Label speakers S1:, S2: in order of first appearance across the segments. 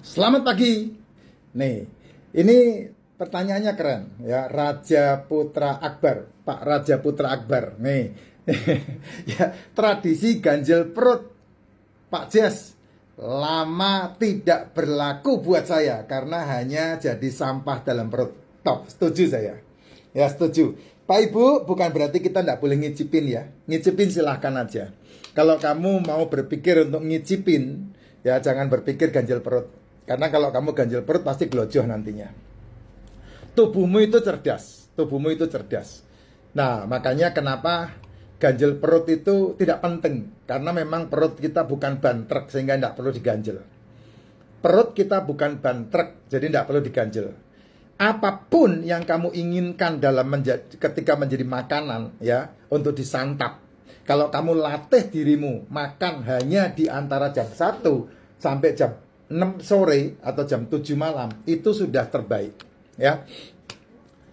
S1: Selamat pagi. Nih, ini pertanyaannya keren ya, Raja Putra Akbar, Pak Raja Putra Akbar. Nih, ya tradisi ganjel perut, Pak Jas, lama tidak berlaku buat saya karena hanya jadi sampah dalam perut. Top, setuju saya. Ya setuju. Pak Ibu, bukan berarti kita tidak boleh ngicipin ya. Ngicipin silahkan aja. Kalau kamu mau berpikir untuk ngicipin, ya jangan berpikir ganjil perut. Karena kalau kamu ganjil perut pasti gelojoh nantinya. Tubuhmu itu cerdas. Tubuhmu itu cerdas. Nah, makanya kenapa ganjil perut itu tidak penting. Karena memang perut kita bukan ban truk sehingga tidak perlu diganjel. Perut kita bukan ban truk, jadi tidak perlu diganjel. Apapun yang kamu inginkan dalam ketika menjadi makanan ya untuk disantap. Kalau kamu latih dirimu makan hanya di antara jam 1 sampai jam 6 sore atau jam 7 malam, itu sudah terbaik ya.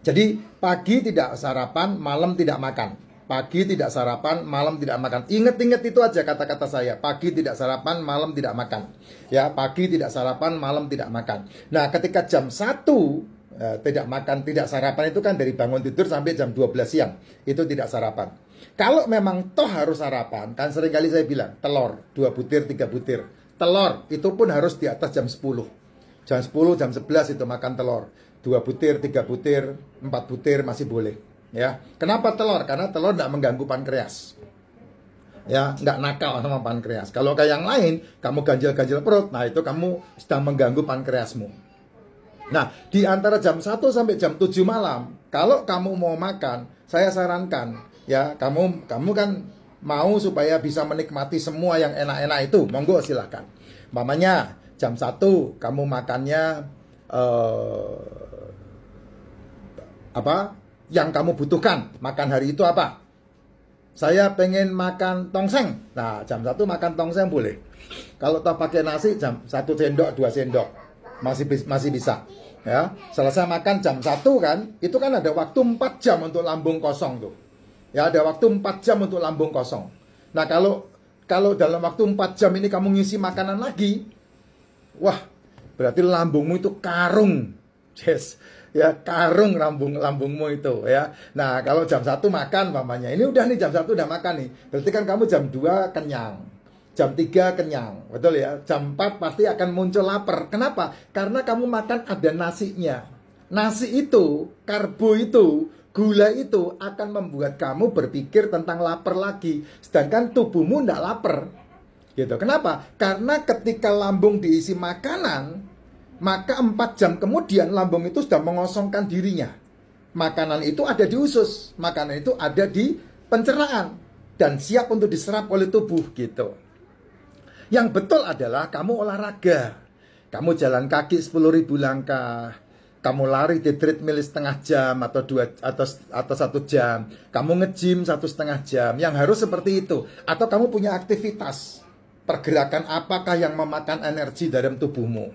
S1: Jadi pagi tidak sarapan, malam tidak makan. Pagi tidak sarapan, malam tidak makan. Ingat-ingat itu aja kata-kata saya. Pagi tidak sarapan, malam tidak makan. Ya, pagi tidak sarapan, malam tidak makan. Nah, ketika jam 1 tidak makan, tidak sarapan itu kan dari bangun tidur sampai jam 12 siang. Itu tidak sarapan. Kalau memang toh harus sarapan, kan seringkali saya bilang, telur 2 butir, 3 butir. Telur itu pun harus di atas jam 10. Jam 10, jam 11 itu makan telur. 2 butir, 3 butir, 4 butir masih boleh. Ya, kenapa telur? Karena telur tidak mengganggu pankreas. Ya, nggak nakal sama pankreas. Kalau kayak yang lain, kamu ganjil-ganjil perut, nah itu kamu sedang mengganggu pankreasmu. Nah, di antara jam 1 sampai jam 7 malam, kalau kamu mau makan, saya sarankan, ya, kamu kan mau supaya bisa menikmati semua yang enak-enak itu, monggo silahkan. Mamanya jam 1 kamu makannya apa yang kamu butuhkan. Makan hari itu apa? Saya pengen makan tongseng. Nah, jam 1 makan tongseng boleh. Kalau toh pakai nasi jam 1 sendok, 2 sendok. Masih bisa. Ya, selesai makan jam 1 kan, itu kan ada waktu 4 jam untuk lambung kosong tuh. Ya, ada waktu 4 jam untuk lambung kosong. Nah, kalau dalam waktu 4 jam ini kamu ngisi makanan lagi, wah, berarti lambungmu itu karung. Yes. Ya, karung lambungmu itu ya. Nah, kalau jam 1 makan mamanya. Ini udah nih jam 1 udah makan nih. Berarti kan kamu jam 2 kenyang. Jam 3 kenyang. Betul ya? Jam 4 pasti akan muncul lapar. Kenapa? Karena kamu makan ada nasinya. Nasi itu, karbo itu, gula itu akan membuat kamu berpikir tentang lapar lagi. Sedangkan tubuhmu tidak lapar. Gitu. Kenapa? Karena ketika lambung diisi makanan, maka 4 jam kemudian lambung itu sudah mengosongkan dirinya. Makanan itu ada di usus. Makanan itu ada di pencernaan. Dan siap untuk diserap oleh tubuh gitu. Yang betul adalah kamu olahraga. Kamu jalan kaki 10.000 langkah. Kamu lari di treadmill setengah jam atau 1 jam. Kamu nge-gym 1,5 jam. Yang harus seperti itu. Atau kamu punya aktivitas. Pergerakan apakah yang memakan energi dalam tubuhmu.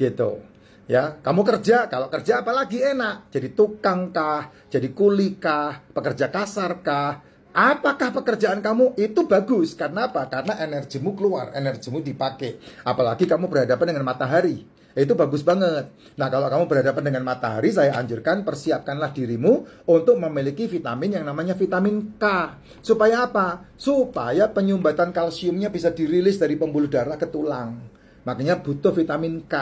S1: Gitu. Ya, kamu kerja, kalau kerja apalagi enak. Jadi tukang kah, jadi kuli kah, pekerja kasar kah. Apakah pekerjaan kamu itu bagus? Karena apa? Karena energimu keluar, energimu dipakai. Apalagi kamu berhadapan dengan matahari. Itu bagus banget. Nah, kalau kamu berhadapan dengan matahari, saya anjurkan persiapkanlah dirimu untuk memiliki vitamin yang namanya vitamin K. Supaya apa? Supaya penyumbatan kalsiumnya bisa dirilis dari pembuluh darah ke tulang. Makanya butuh vitamin K.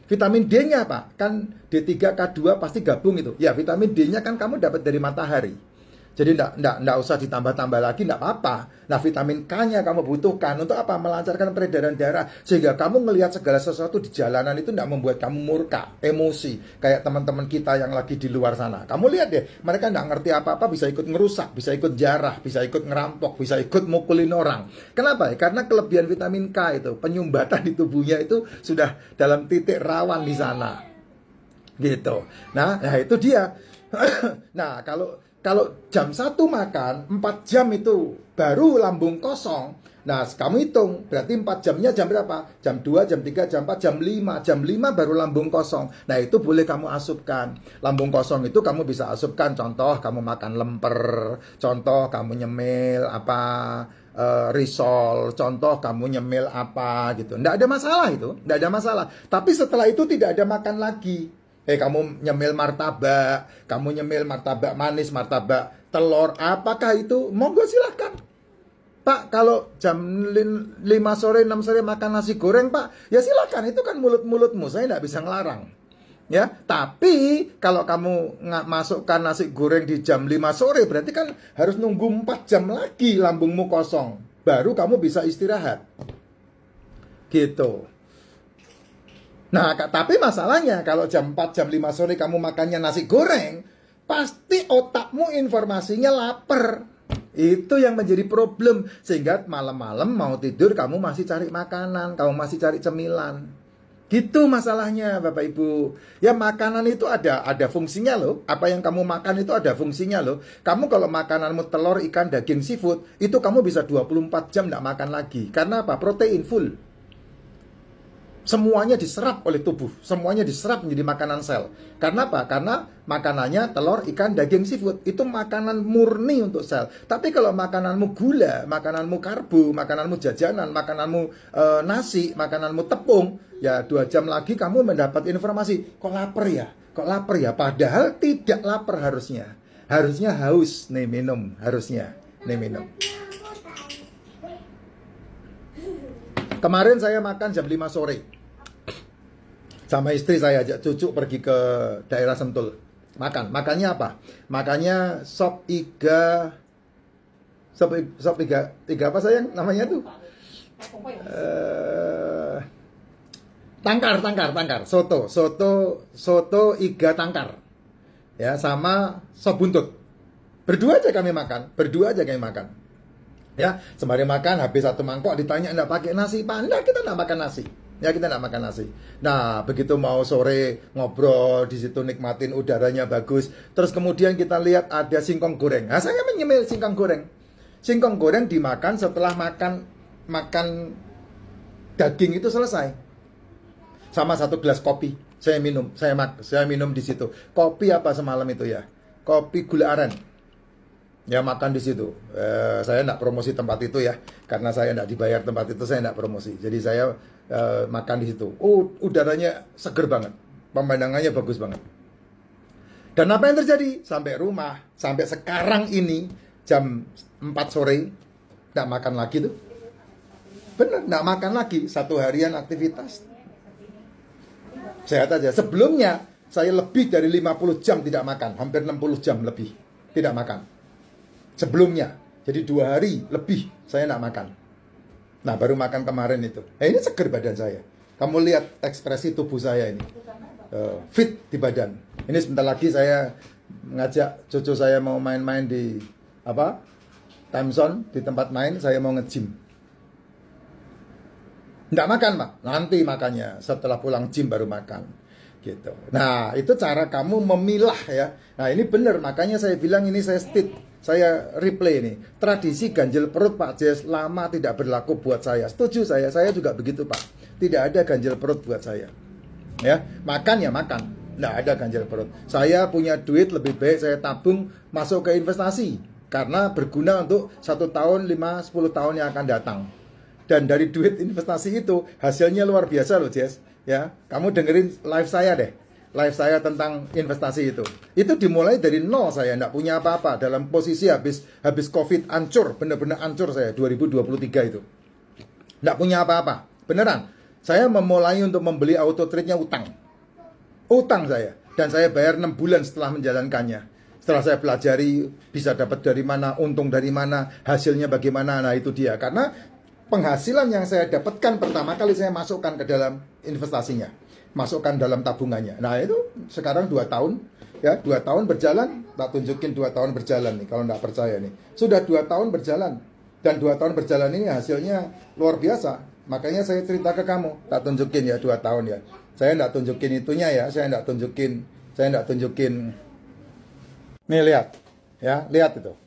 S1: Vitamin D-nya apa? Kan D3, K2 pasti gabung itu. Ya, vitamin D-nya kan kamu dapat dari matahari. Jadi enggak usah ditambah-tambah lagi, enggak apa-apa. Nah, vitamin K-nya kamu butuhkan untuk apa? Melancarkan peredaran darah. Sehingga kamu ngelihat segala sesuatu di jalanan itu enggak membuat kamu murka, emosi. Kayak teman-teman kita yang lagi di luar sana. Kamu lihat deh, mereka enggak ngerti apa-apa, bisa ikut ngerusak, bisa ikut jarah, bisa ikut ngerampok, bisa ikut mukulin orang. Kenapa? Karena kelebihan vitamin K itu, penyumbatan di tubuhnya itu sudah dalam titik rawan di sana. Gitu. Nah itu dia. Nah, kalau jam 1 makan, 4 jam itu baru lambung kosong. Nah, kamu hitung, berarti 4 jamnya jam berapa? Jam 2, jam 3, jam 4, jam 5. Jam 5 baru lambung kosong. Nah, itu boleh kamu asupkan. Lambung kosong itu kamu bisa asupkan. Contoh, kamu makan lemper. Contoh, kamu nyemil risol, contoh kamu nyemil apa gitu. Nggak ada masalah itu, nggak ada masalah. Tapi setelah itu tidak ada makan lagi. Kamu nyemil martabak manis, martabak telur, apakah itu? Monggo silahkan. Pak, kalau jam 5 sore, 6 sore makan nasi goreng, Pak, ya silakan. Itu kan mulut-mulutmu, saya nggak bisa ngelarang. Ya, tapi kalau kamu nggak masukkan nasi goreng di jam 5 sore, berarti kan harus nunggu 4 jam lagi lambungmu kosong. Baru kamu bisa istirahat. Gitu. Nah, tapi masalahnya kalau jam 4, jam 5 sore kamu makannya nasi goreng, pasti otakmu informasinya lapar. Itu yang menjadi problem. Sehingga malam-malam mau tidur kamu masih cari makanan, kamu masih cari cemilan. Gitu masalahnya Bapak Ibu. Ya makanan itu ada fungsinya loh. Apa yang kamu makan itu ada fungsinya loh. Kamu kalau makananmu telur, ikan, daging, seafood, itu kamu bisa 24 jam tidak makan lagi. Karena apa? Protein full. Semuanya diserap oleh tubuh, semuanya diserap menjadi makanan sel. Karena apa? Karena makanannya telur, ikan, daging, seafood. Itu makanan murni untuk sel. Tapi kalau makananmu gula, makananmu karbo, makananmu jajanan, makananmu nasi, makananmu tepung, ya 2 jam lagi kamu mendapat informasi, kok lapar ya? Kok lapar ya? Padahal tidak lapar harusnya. Harusnya haus, nih minum, harusnya. Nih minum. Kemarin saya makan jam 5 sore. Sama istri saya ajak cucu pergi ke daerah Sentul. Makannya apa? Makannya sop iga apa sayang namanya tuh? Tangkar. Soto iga tangkar. Ya, sama sop buntut. Berdua aja kami makan. Ya, sembari makan habis 1 mangkok ditanya enggak pakai nasi, Pak. Enggak, kita enggak makan nasi. Ya, kita enggak makan nasi. Nah, begitu mau sore ngobrol di situ nikmatin udaranya bagus. Terus kemudian kita lihat ada singkong goreng. Nah, saya menyemil singkong goreng. Singkong goreng dimakan setelah makan daging itu selesai. Sama 1 gelas kopi. Saya minum di situ. Kopi apa semalam itu ya? Kopi gula aren. Ya makan di situ. Saya enggak promosi tempat itu ya, karena saya enggak dibayar tempat itu, saya enggak promosi. Jadi saya makan di situ. Udaranya seger banget, pemandangannya bagus banget. Dan apa yang terjadi? Sampai rumah, sampai sekarang ini jam 4 sore enggak makan lagi tuh. Bener, enggak makan lagi. 1 harian aktivitas. Sehat aja. Sebelumnya saya lebih dari 50 jam tidak makan, hampir 60 jam lebih tidak makan. Sebelumnya, jadi 2 hari lebih saya nggak makan. Nah, baru makan kemarin itu. Ini seger badan saya. Kamu lihat ekspresi tubuh saya ini, fit di badan. Ini sebentar lagi saya ngajak cucu saya mau main-main di time zone, di tempat main. Saya mau nge-gym. Nggak makan, Pak. Nanti makannya setelah pulang gym baru makan. Gitu. Nah, itu cara kamu memilah ya. Nah, ini benar. Makanya saya bilang ini saya replay ini. Tradisi ganjil perut Pak Jes lama tidak berlaku buat saya. Setuju saya juga begitu Pak. Tidak ada ganjil perut buat saya. Ya, makan ya makan. Nggak ada ganjil perut. Saya punya duit lebih baik saya tabung masuk ke investasi. Karena berguna untuk 1 tahun, 5, 10 tahun yang akan datang. Dan dari duit investasi itu hasilnya luar biasa loh Jes. Ya, kamu dengerin live saya deh. Live saya tentang investasi itu dimulai dari nol. Saya enggak punya apa-apa, dalam posisi habis Covid hancur, benar-benar hancur saya 2023 itu. Enggak punya apa-apa, beneran. Saya memulai untuk membeli auto trade-nya utang saya, dan saya bayar 6 bulan setelah menjalankannya. Setelah saya pelajari bisa dapat dari mana, untung dari mana, hasilnya bagaimana. Nah, itu dia. Karena penghasilan yang saya dapatkan pertama kali saya masukkan ke dalam investasinya, masukkan dalam tabungannya. Nah, itu sekarang 2 tahun ya, 2 tahun berjalan. Tak tunjukin 2 tahun berjalan nih, kalau nggak percaya nih. Sudah 2 tahun berjalan, dan 2 tahun berjalan ini hasilnya luar biasa. Makanya saya cerita ke kamu, tak tunjukin ya 2 tahun ya. Saya nggak tunjukin itunya ya, saya nggak tunjukin. Nih lihat ya, lihat itu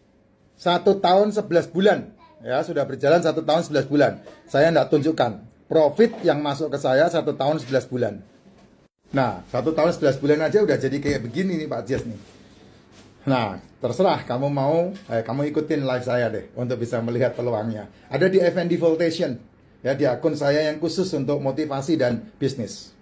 S1: 1 tahun 11 bulan ya, sudah berjalan 1 tahun 11 bulan. Saya nggak tunjukkan profit yang masuk ke saya 1 tahun 11 bulan. Nah, 1 tahun 11 bulan aja udah jadi kayak begini nih Pak Jes nih. Nah, terserah kamu mau, kamu ikutin live saya deh untuk bisa melihat peluangnya. Ada di FND Voltation, ya, di akun saya yang khusus untuk motivasi dan bisnis.